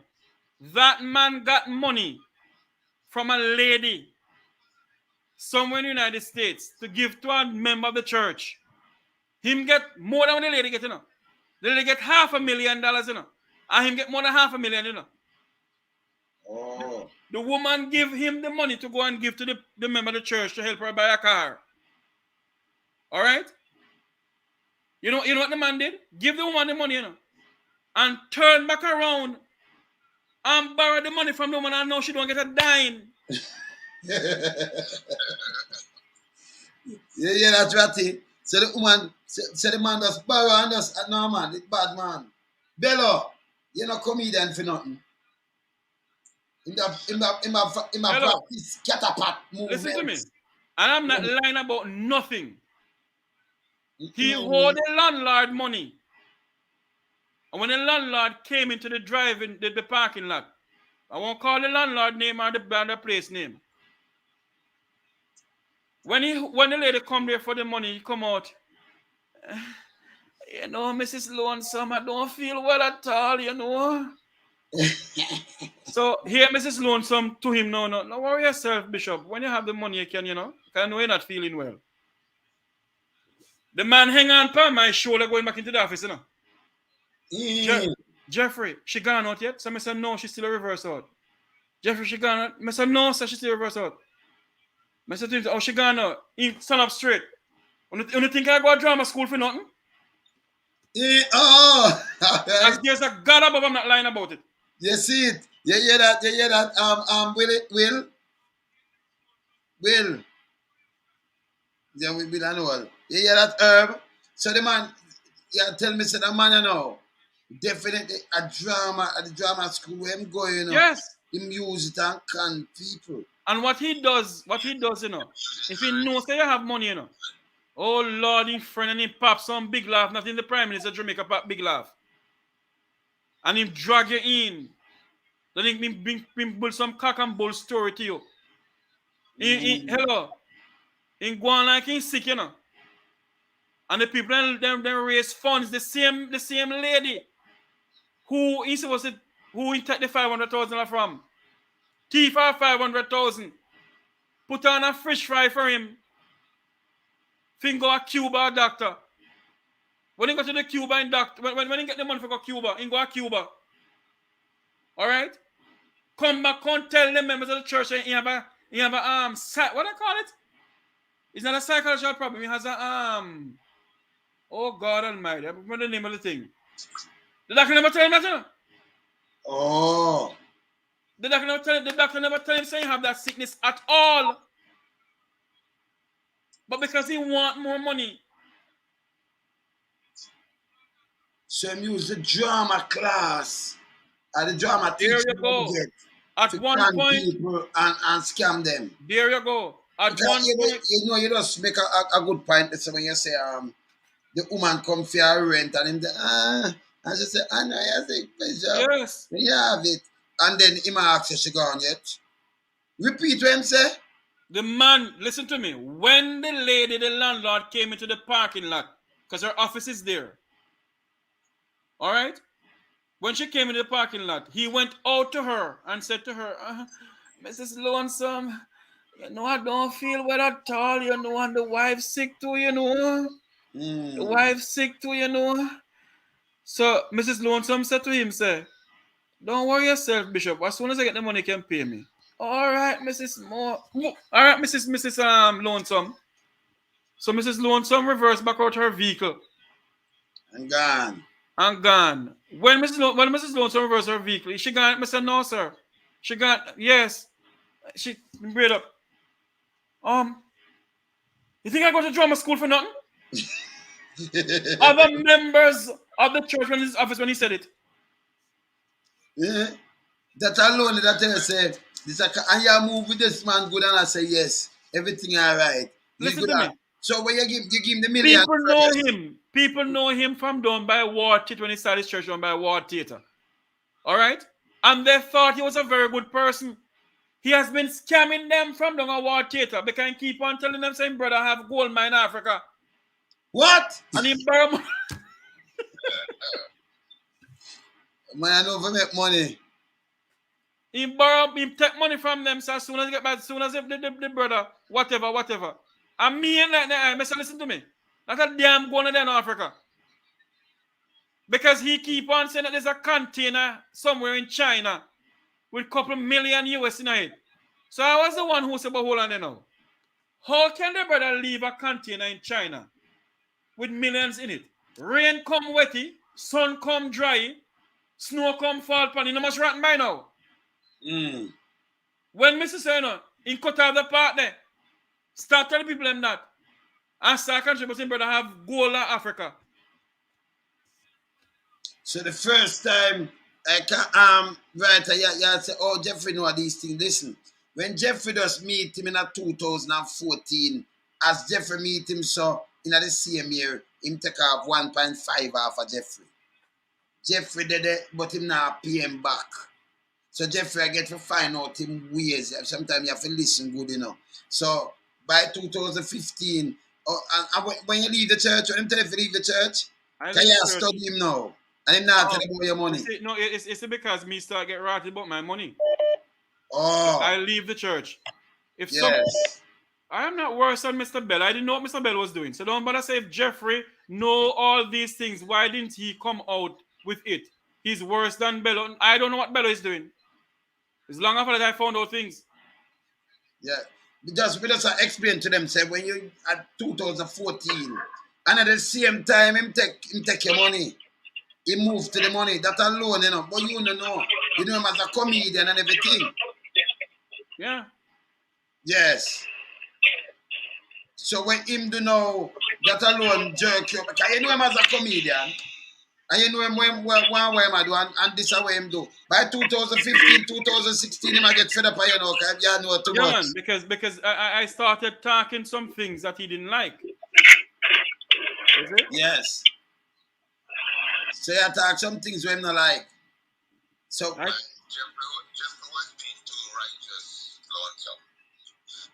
That man got money from a lady somewhere in the United States to give to a member of the church. Him get more than the lady get, you know. The lady get $500,000, you know. And him get more than $500,000, you know.
Oh.
The woman give him the money to go and give to the member of the church to help her buy a car. All right? You know what the man did? Give the woman the money, you know. And turn back around and borrow the money from the woman and now she don't get a dime.
Yeah, that's right. So the woman, so the man just borrow and just, no man, it's bad man. Bello, you're not comedian for nothing. In my
Hello.
practice catapult movement.
Listen to me. And I'm not lying about nothing. He owed the landlord money. And when the landlord came into the the parking lot, I won't call the landlord name or the place name. When the lady come there for the money, he come out. You know, Mrs. Lonesome, I don't feel well at all, you know. So here, Mrs. Lonesome to him, no worry yourself, Bishop. When you have the money, you can, you know. Because I know you're not feeling well. The man hang on by my shoulder going back into the office, you know. Jeffrey, she gone out yet? So I said, no, she's still a reverse out. Jeffrey, she gone out? I said, no, sir, she's still a reverse out. I said to him, oh, she gone out. He stand up straight. You think I go to drama school for nothing?
Oh!
As there's a God above, I'm not lying about it.
You see it? You hear that? Will. Yeah, we Will and all. You hear that, Herb? So the man, yeah, tell me, so the man, you know, definitely at the drama school where him going, you know.
Yes.
Him use it and can people.
And what he does, you know, if he knows that you have money, you know, oh Lord, in friend and he pop some big laugh, not in the Prime Minister Jamaica pop big laugh. And him drag you in. Then he build some cock and bull story to you. Hello. He go on like he's sick, you know. And the people them raise funds, the same lady who he supposed to, who he take the 500,000 from. Thief for 500,000. Put on a fish fry for him. Finger a Cuba doctor. When he go to the Cuba in doctor, when he get the money for go Cuba, he go to Cuba. Alright? Come back, come tell the members of the church that he have a what I call it? It's not a psychological problem. He has a oh God Almighty, I remember the name of the thing. The doctor never tell him that, you know?
Oh.
The doctor never tell him say he have that sickness at all. But because he want more money.
So him use the drama class. And the drama teacher
there you go. At one point,
people and scam them.
There you go. At
because
one point,
you know, you just make a good point. So when you say the woman come for your rent and him say, and she say, I know you say pleasure.
Yes.
You have it. And then him ask if she gone yet. Repeat what him say.
The man, listen to me. When the landlord came into the parking lot, because her office is there. All right? When she came into the parking lot, he went out to her and said to her, Mrs. Lonesome, you know, I don't feel well at all, you know, and the wife's sick too, you know. The wife's sick too, you know. So Mrs. Lonesome said to him, say, don't worry yourself, Bishop. As soon as I get the money, you can pay me. All right, Mrs. Moore. All right, Mrs. Lonesome. So Mrs. Lonesome reversed back out her vehicle.
And gone.
When Mrs. Lonesome reversed her vehicle, she gone. I said, no, sir. She gone. Yes. She breathed up. You think I go to drama school for nothing? Other members of the church in his office when he said it.
Yeah. That alone, that I said, and you move with this man good, and I say yes, everything all right.
Listen to me.
So when you give him the million.
People know him. People know him from down by War Theatre when he started his church down by War Theatre. All right? And they thought he was a very good person. He has been scamming them from down at War Theatre. They can keep on telling them, saying, brother, I have gold mine in Africa.
What?
And he borrow money.
Man, I know if I make money.
He take money from them, so as soon as he get back, as soon as the brother, whatever. And me and that, listen to me. That's a damn going to in Africa. Because he keep on saying that there's a container somewhere in China with a couple million US in it. So I was the one who said, but hold on there now. How can the brother leave a container in China with millions in it? Rain come wetty, sun come dry, snow come fall upon it. You must rotten by now. When Mr. Seno, in cut off the part there, start telling people them that. And start contributing, brother, have gold in Africa.
So the first time I can say, oh, Jeffrey know these things. Listen, when Jeffrey does meet him in 2014, as Jeffrey meet him so in the same year, him take off 1.5 off of Jeffrey. Jeffrey did it, but him now pay him back. So Jeffrey I get to find out him ways. Sometimes you have to listen good, you know. So by 2015, and when you leave the church, when him tell you to leave the church, can you study him now? And him not tell about your money.
No, it's because me start get ratted about my money.
Oh.
I leave the church. If
yes.
I am not worse than Mr. Bell. I didn't know what Mr. Bell was doing. So don't bother say if Jeffrey know all these things, why didn't he come out with it? He's worse than Bello. I don't know what Bello is doing. It's long after that I found out things.
Yeah. We just explain to them, say when you at 2014, and at the same time him take your money. He moved to the money. That alone, you know. But you don't know. You know him as a comedian and everything.
Yeah.
Yes. So when him do know that alone jerk you, because you know him as a comedian, and you know him one way him do, and this is what him do. By 2015, 2016, him I get fed up, you know, because you know too much.
Man, because I started talking some things that he didn't like. Is it?
Yes. So you talk some things we him not like. So
Jeffrey was being too righteous, lonesome.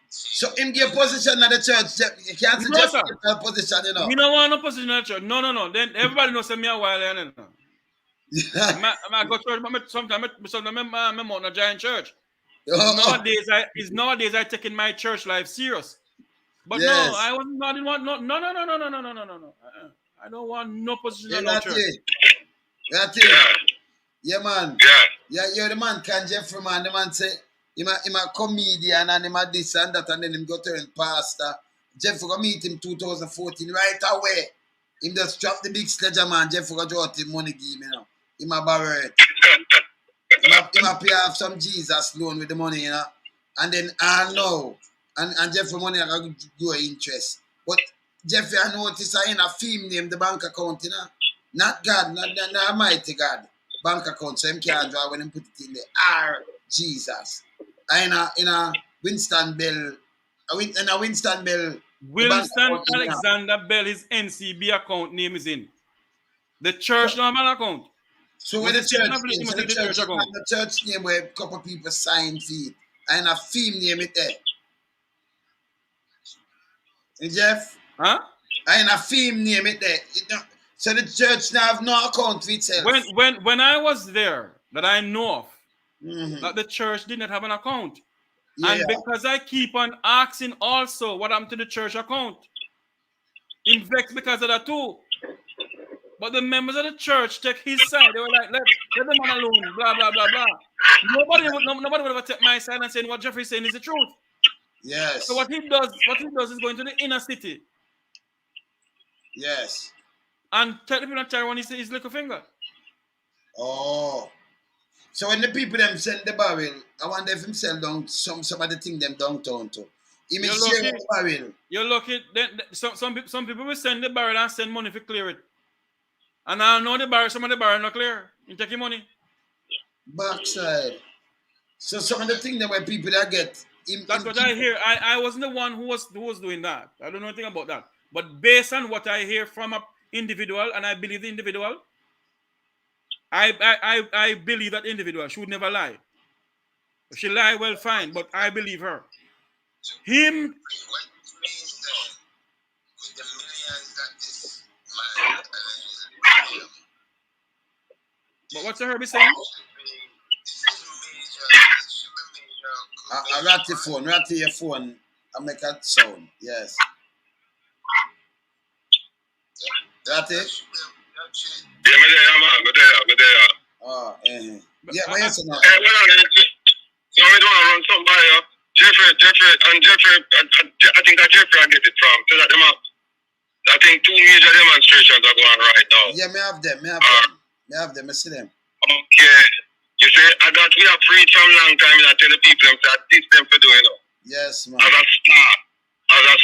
So him give position at the church. You can't see Jeffrey give a position, you know.
Me no want no position at the church. No. Then everybody knows me a while, you know. I go to church, but sometimes I'm out a giant church. Nowadays I taking my church life serious. But
yes.
no, I didn't want no. I don't want no position at no church.
That's it. Yeah, man. Yeah, you're the man can Jeffrey, man. The man say him a comedian and him a this and that, and then him go turn pastor. Jeffrey go meet him 2014 right away. Him just drop the big sledger, man. Jeffrey go draw him money give him, you know. Him a borrow it. Him a pay off some Jesus loan with the money, you know. And then I know. And Jeffrey money I go interest. But Jeffrey I notice I in a theme name the bank account, you know. Not God, not Almighty God. Bank account, so him can't draw when him put it in the R Jesus. In a Winston Bell. In a Winston Bell.
Winston Alexander Bell, his NCB account name is in. The church normal account.
So when the church name where a couple people sign feet. And a theme name it there. And Jeff?
Huh?
And a theme name it there. So the church now have no account for itself.
When I was there, that I know of, that the church did not have an account. Yeah. And because I keep on asking also what happened to the church account. I'm vexed because of that too. But the members of the church take his side. They were like, let the man alone, blah, blah, blah, blah. Nobody would ever take my side and say what Jeffrey's saying is the truth.
Yes.
So what he does is going to the inner city.
Yes.
And tell the people that Tyrone is his little finger.
Oh. So when the people them send the barrel, I wonder if him sell down some of the thing them downtown too. He may share the barrel.
You're lucky. Some people will send the barrel and send money to clear it. And I know the barrel, some of the barrel not clear. You take your money.
Backside. So some of the thing that where people that get
that's what I hear. I wasn't the one who was doing that. I don't know anything about that. But based on what I hear from an individual, and I believe the individual, I believe that individual. She would never lie. If she lie, well, fine. But I believe her. Him. But what's the Herbie saying?
I rat your phone and make a sound. Yes. Rat it?
Yeah, me there.
Oh, yeah, but yes, no.
Well, so we don't run something by you. Jeffery, I think that Jeffery I get it from. So that I think 2 major demonstrations are going right now.
Yeah, me have them. I see them.
Okay. You say, I got we are preached from long time and I tell the people them that teach them for doing it.
Yes, man.
As a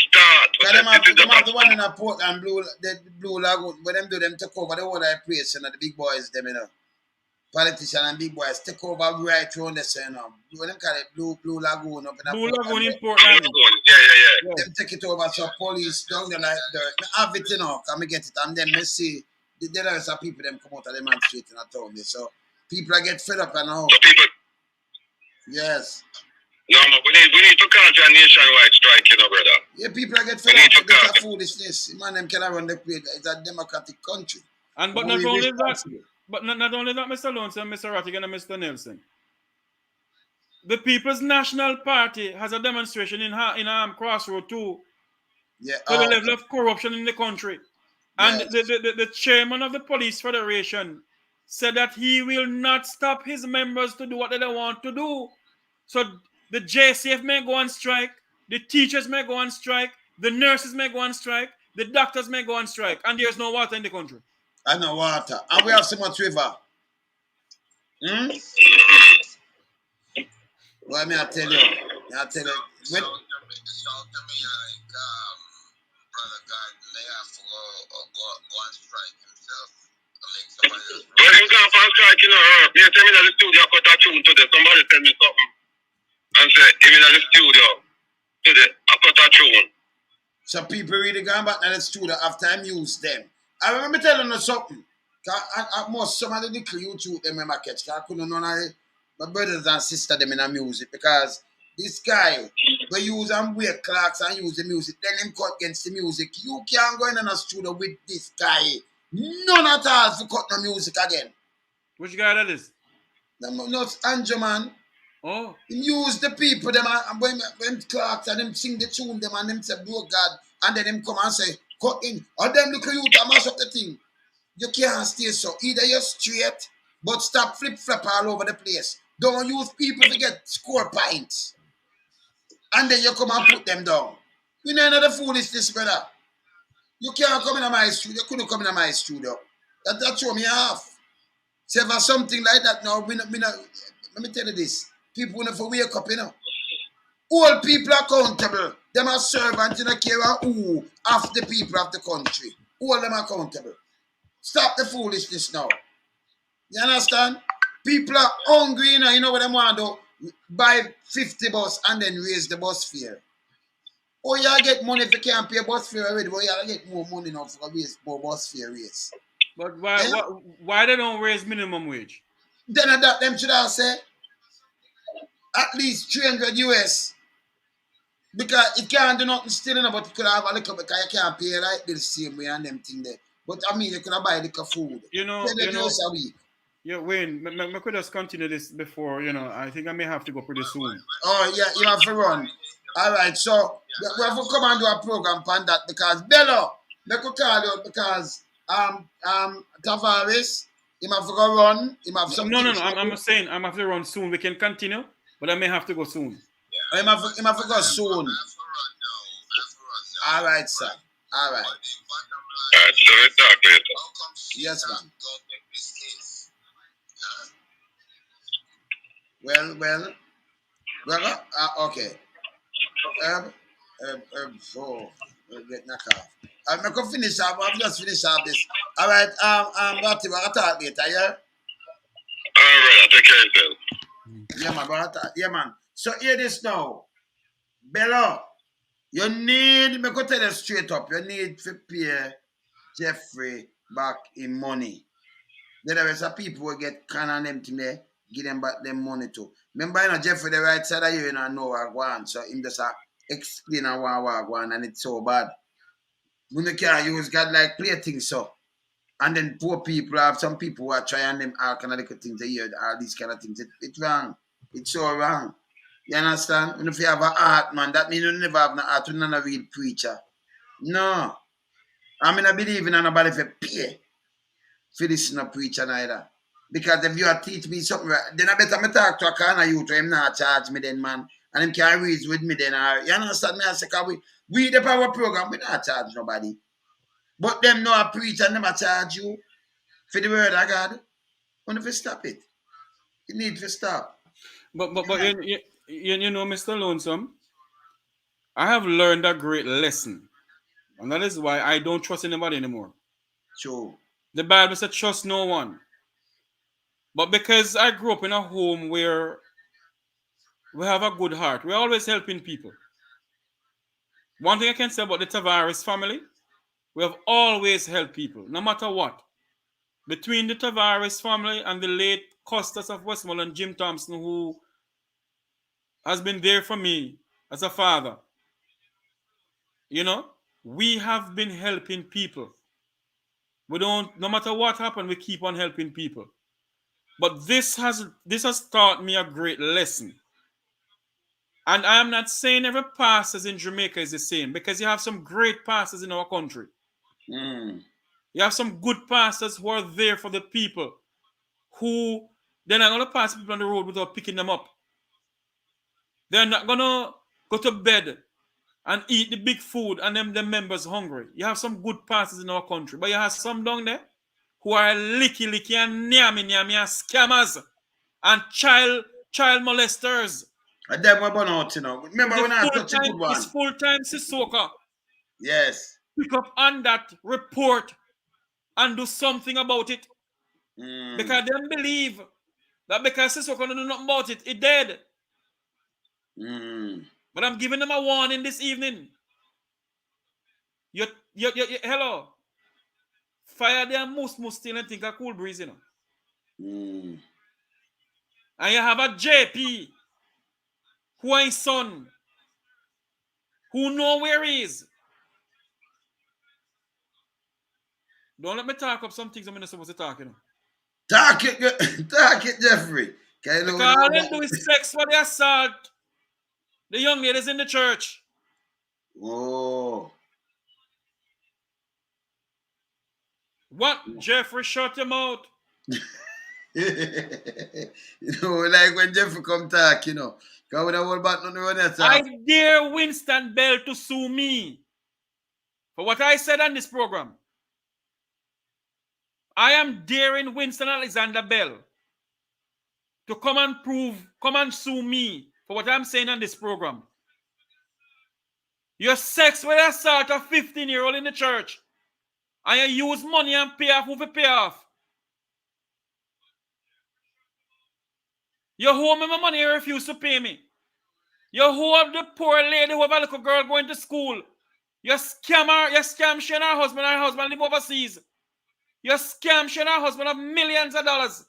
start.
Them have the one in a port and the Blue Lagoon. When them do them take over the whole operation of the big boys, them, you know. Politicians and big boys take over right around the you know. When them call it Blue Lagoon up in a
Blue
port.
Lagoon in Portland.
Yeah.
Them take it over so police down there like dirt. I have it, you know, come get it. And then me see there are some people them come out of the man street in a town there. So people get fed up and now.
So people.
Yes.
No, we need to call for a nationwide strike, you know, brother.
Yeah, people get fed up. It's a foolishness. Man, them can run the place. It's a democratic country.
And but not only that, Mr. Lonesome, Mr. Rattigan, and Mr. Nelson. The People's National Party has a demonstration in Crossroad too.
Yeah.
To the level of corruption in the country. And yes. the chairman of the Police Federation said that he will not stop his members to do what they want to do. So the JCF may go on strike, the teachers may go on strike, the nurses may go on strike, the doctors may go on strike, and there's no water in the country.
And no water. And we have so much river. Well, I tell you. When,
to me like Brother God may have to go on strike himself. Well, you can't find strike, you know. You tell me that the studio cut a tune today. Somebody tell me something and say, even at the studio today, I cut a tune.
So people really going back to the studio after I use them. I remember telling you something. At most some of the little YouTube them I catch. I couldn't know my brothers and sisters them in the music because this guy we use and wear clocks and use the music, then him cut against the music. You can't go in a studio with this guy. None at all to cut the music again.
Which guy that is?
No, Andrew, man.
Oh.
He use the people them and when clocks and them sing the tune them and them say, "Bro God," and then him come and say, "Cut in." Or them look at you to mash up the thing. You can't stay so. Either you're straight, but stop flip-flop all over the place. Don't use people to get score points. And then you come and put them down. You know another foolishness, brother. You can't come in my studio. You couldn't come in my studio. That's what me off. Say for something like that now, let me tell you this. People never wake up, you know. All people are accountable. Them are servants in a care of who of the people of the country. All them are accountable. Stop the foolishness now. You understand? People are hungry, you know what they want to do? Buy 50 bus and then raise the bus fare. Oh, you get money if you can't pay bus fare already, but you get more money now for raise more bus fare raise.
But why they don't raise minimum wage?
Then at that, them should have said at least 300 US. Because it can't do nothing still, you know, but you could have a little because you can't pay right the same way and them thing there. But I mean, you could have buy a little food. A week.
Yeah, Wayne, I could just continue this before, you know, I think I may have to go pretty soon.
Oh, yeah, you have to run. All right, so we have to come and do a program on that because Bello, I could call you because Tavares, he have to go run. He have something.
No, I'm saying I have to run soon. We can continue, but I may have to go soon.
He have to go soon. All right, sir. All right. Yes, ma'am. Well, okay. Get knocked off. I'm going to finish up. I've just finished up this. All right. We'll talk later, yeah?
All right. Take care of yourself.
Yeah, man. Brother. Yeah, man. So hear this now. Bello, you need, me go tell you straight up, you need to pay Jeffery back in money. Then there is some people who get kind of them thing there, give them back them money too. Remember, you know, Jeffery the right side of you, know what go on. So him just explain what go on, and it's so bad. When you can't use God like play things so. And then poor people have some people who are trying them all kind of little things to hear, all these kind of things. It's wrong. It's so wrong. You understand? And if you have a heart, man, that means you never have no heart. You're not a real preacher. No. I mean, I believe in nobody for pay. for this no preacher neither. Because if you are teach me something, then I better me talk to a kind of youth, him not charge me then, man. And him can reason with me then. You understand me? I say, cause we the power program, we not charge nobody. But them know a preacher and them a charge you for the word of God. You need to stop it. You need to stop.
But you know, Mr. Lonesome, I have learned a great lesson. And that is why I don't trust anybody anymore.
True.
The Bible said trust no one. But because I grew up in a home where we have a good heart, we're always helping people. One thing I can say about the Tavares family, we have always helped people, no matter what. Between the Tavares family and the late Costas of Westmoreland, Jim Thompson, who has been there for me as a father, you know, we have been helping people. We don't, no matter what happened, we keep on helping people. But this has taught me a great lesson. And I am not saying every pastor in Jamaica is the same, because you have some great pastors in our country.
Mm.
You have some good pastors who are there for the people, who they're not going to pass people on the road without picking them up. They're not going to go to bed and eat the big food and them members hungry. You have some good pastors in our country, but you have some down there who are licky and nyami and scammers and child molesters.
And them we burn out, you know. Remember when I touch a good one?
It's full-time Sissoko.
Yes.
Pick up on that report and do something about it. Because they believe that because Sissoko don't do nothing about it, it dead. But I'm giving them a warning this evening. You hello. Fire their most still and think a cool breeze, you know. And you have a JP who ain't son, who know where he is. Don't let me talk up some things I'm not supposed to talk, you know.
Talk it, Jeffrey.
Because all they do is sex for the assault. The young ladies in the church.
Oh.
What? Jeffrey, shut your mouth.
You know, like when Jeffrey come talk, you know. Because we don't worry about nothing when that's
I dare Winston Bell to sue me for what I said on this program. I am daring Winston Alexander Bell to come and sue me for what I'm saying on this program. You're sex with assault a 15-year-old in the church. And you use money and pay off who to pay off. You owe me my money, you refuse to pay me. You owe the poor lady who have a little girl going to school. You scam her, you scam she and her husband live overseas. You scam she and her husband of millions of dollars.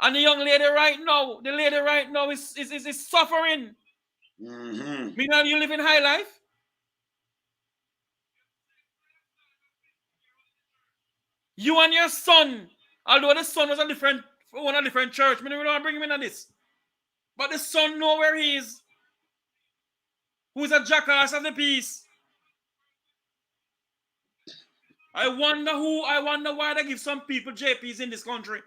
And the young lady right now, is suffering. Meanwhile, you live in high life. You and your son, although the son was a different church, I don't want to bring him into this. But the son know where he is. Who's a jackass of the peace. I wonder why they give some people JPs in this country.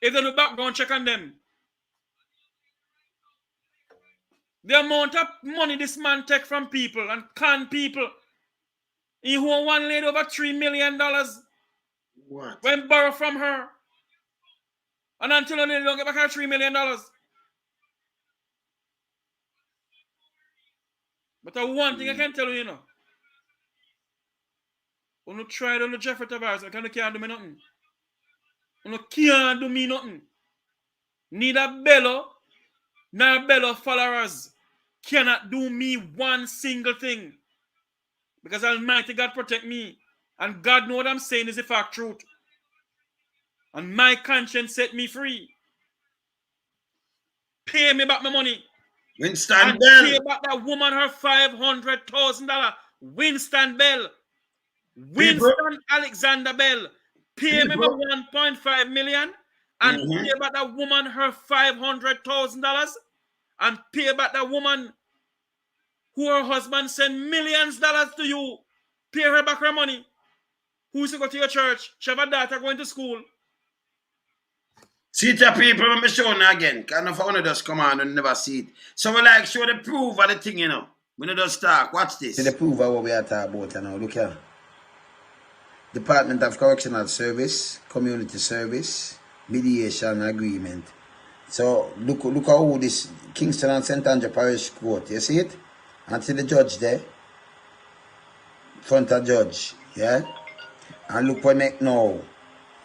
If they do background check on them. The amount of money this man take from people and con people. He won one lady over $3 million.
What?
When borrow from her. And until the lady don't get back her $3 million. But one thing I can tell you, when you try to do Jeffery Tavares, I can't do me nothing. You can't do me nothing. Neither Bello nor Bello followers cannot do me one single thing. Because Almighty God protect me. And God know what I'm saying is the fact truth. And my conscience set me free. Pay me back my money.
Winston Bell.
Pay back that woman her $500,000. Winston Bell. Winston Alexander Bell. Pay me my 1.5 million. And pay back that woman her $500,000. And pay back that woman who her husband sent millions of dollars to you. Pay her back her money. Who's to go to your church? She have a daughter going to school.
See the people when me show now again. Can of one just come on and never see it. So we like show the proof of the thing, you know. We don't just talk. Watch this.
See the proof of what we are talking about now. Look here. Department of Correctional Service, Community Service, Mediation Agreement. So look how this Kingston and St. Andrew Parish Court, you see it? And see the judge there. Front of judge. Yeah? And look what make now.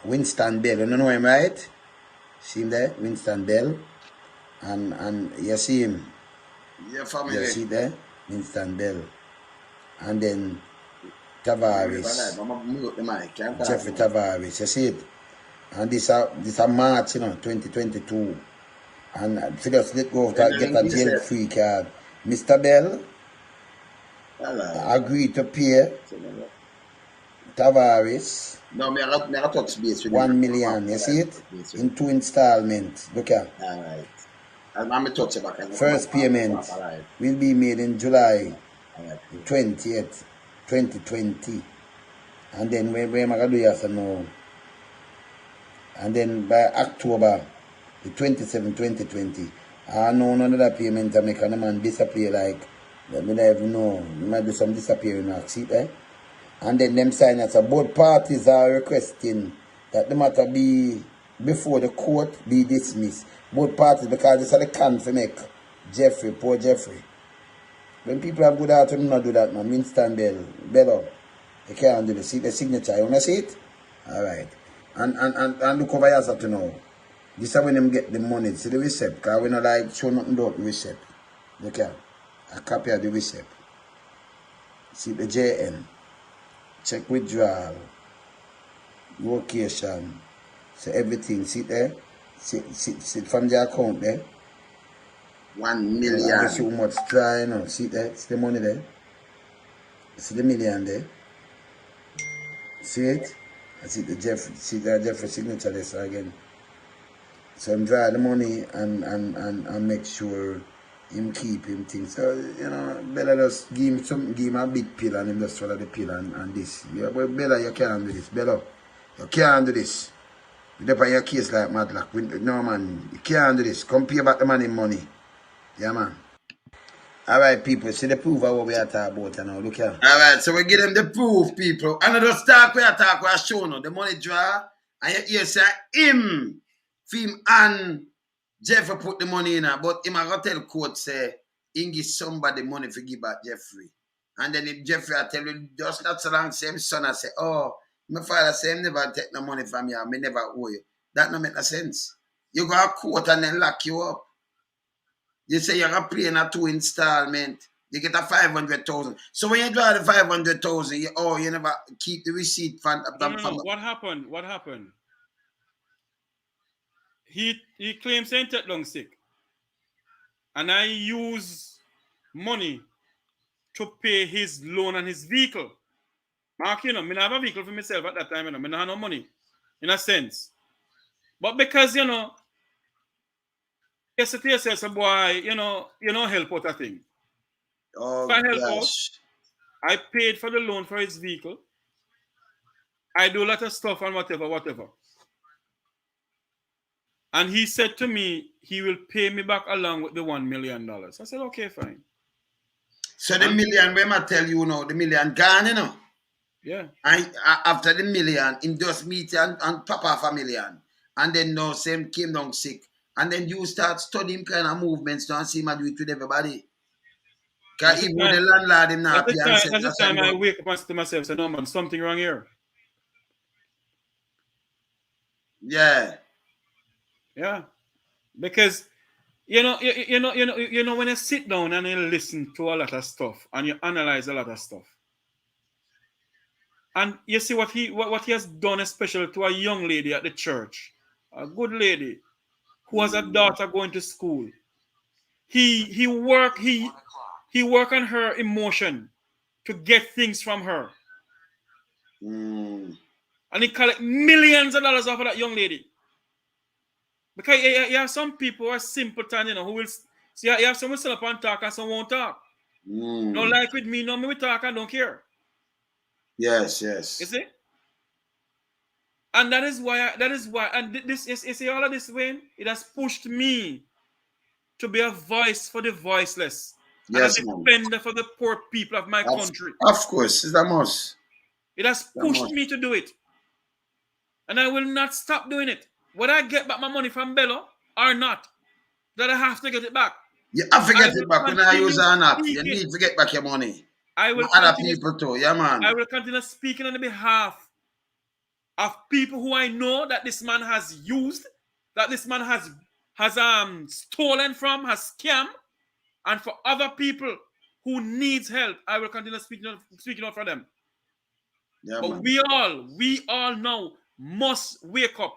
Winston Bell. You know him, right? See him there? Winston Bell. And you see him.
Yeah, family.
You see there? Winston Bell. And then Tavares. Jeffery Tavares. You see it? And this a March, 2022. And if you just let go of that, get a jail-free card. Mr. Bell agreed to pay Tavares
no, me I touch base with
1 million, you see it? In 2 installments. Look here.
Alright. I'm touch back.
First payment will be made in July 20th, 2020. And then when am I going to do yes or no? And then by October the 27th, 2020, I know another payment I make and the man disappear like, let me not even know, you might do some disappearing now, see there? And then them sign that so both parties are requesting that the matter be before the court be dismissed. Both parties, because this is the can for make Jeffrey, poor Jeffrey. When people have good heart, they not do that, man. Winston Bello, they can't do the signature. You want to see it? Alright. And look over here to know. This is when them get the money. See the receipt, because we not like show nothing about the receipt. Look here. A copy of the receipt. See the JN. Check withdrawal. Location. So everything. See there? See from the account there.
1 million.
I see how much try, you know. See there? See the money there? See the million there? See it? I see the Jeffrey signature there again. So I'm draw the money and make sure him keep him things. So, better just give him a big pill and him just swallow the pill and this. Yeah, but better you can't do this. Better. You can't do this. You depend on your case like Madlock. No man, you can't do this. Come pay back the money. Yeah man. Alright people, see the proof of what we are talking about now. Look here.
Alright, so we give them the proof, people. And just talk we are showing you the money draw. And you hear say him and Jeffrey put the money in, but him a go tell court say he give somebody money to give back Jeffrey. And then if Jeffrey I tell you just not so long same son I say, oh, my father say him never take no money from you, I never owe you. That don't make no sense. You go to court and then lock you up. You say you're going to pay in a 2 installment. You get a 500,000. So when you draw the 500,000, you never keep the receipt from.
No. What happened? He claims he ain't long sick, and I use money to pay his loan on his vehicle. Mark, I have a vehicle for myself at that time. I don't have no money, in a sense. But because you say to yourself, so boy, help out a thing.
Oh,
if I help
gosh.
out, I paid for the loan for his vehicle. I do a lot of stuff and whatever. And he said to me, he will pay me back along with the $1 million. I said, okay, fine.
So the million, when I tell you now, the million gone,
Yeah.
And after the million, him just meet and pop off a million. And then now same came down sick. And then you start studying kind of movements now and see him do it with everybody. Because even the landlord him not pay.
That's the time I wake up and say to myself, no man, something wrong here.
Yeah.
Yeah. Because when you sit down and you listen to a lot of stuff and you analyze a lot of stuff, and you see what he has done, especially to a young lady at the church, a good lady who has a daughter going to school. He work on her emotion to get things from her. And he collect millions of dollars off of that young lady. Because you have some people who are simpleton, who will see, you have some who sit up and talk and some won't talk. No, like with me, no, me we talk and don't care.
Yes.
You see? And that is why, and this is, you see all of this, Wayne, it has pushed me to be a voice for the voiceless.
Yes,
and a
man.
defender for the poor people of my country.
Of course, it's a must.
It has pushed me to do it. And I will not stop doing it. Whether I get back my money from Bello or not, that I have to get it back.
You have to get it back when I use it or not. You need to get back your money.
I will
other people too, yeah, man.
I will continue speaking on the behalf of people who I know that this man has used, that this man has stolen from, has scammed, and for other people who needs help, I will continue speaking out for them. Yeah, but man. we all now must wake up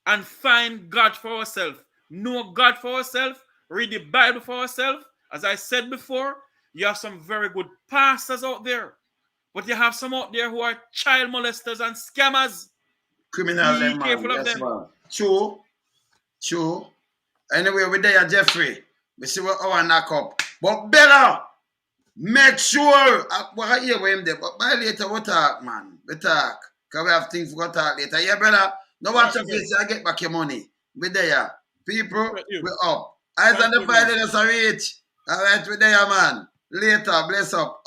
and find God for ourselves. Know God for ourselves. Read the Bible for ourselves. As I said before, you have some very good pastors out there, but you have some out there who are child molesters and scammers.
Criminal, be careful of them. Man. True. Anyway, we're there, Jeffrey. We see what our knock up. But better, make sure what I hear with him there. But by later, we talk, man. We talk. Because we have things to talk later. Yeah, brother. No watch your face, I get back your money. We there. People, we up. Eyes on the fire, let's reach. All right, we there, man. Later, bless up.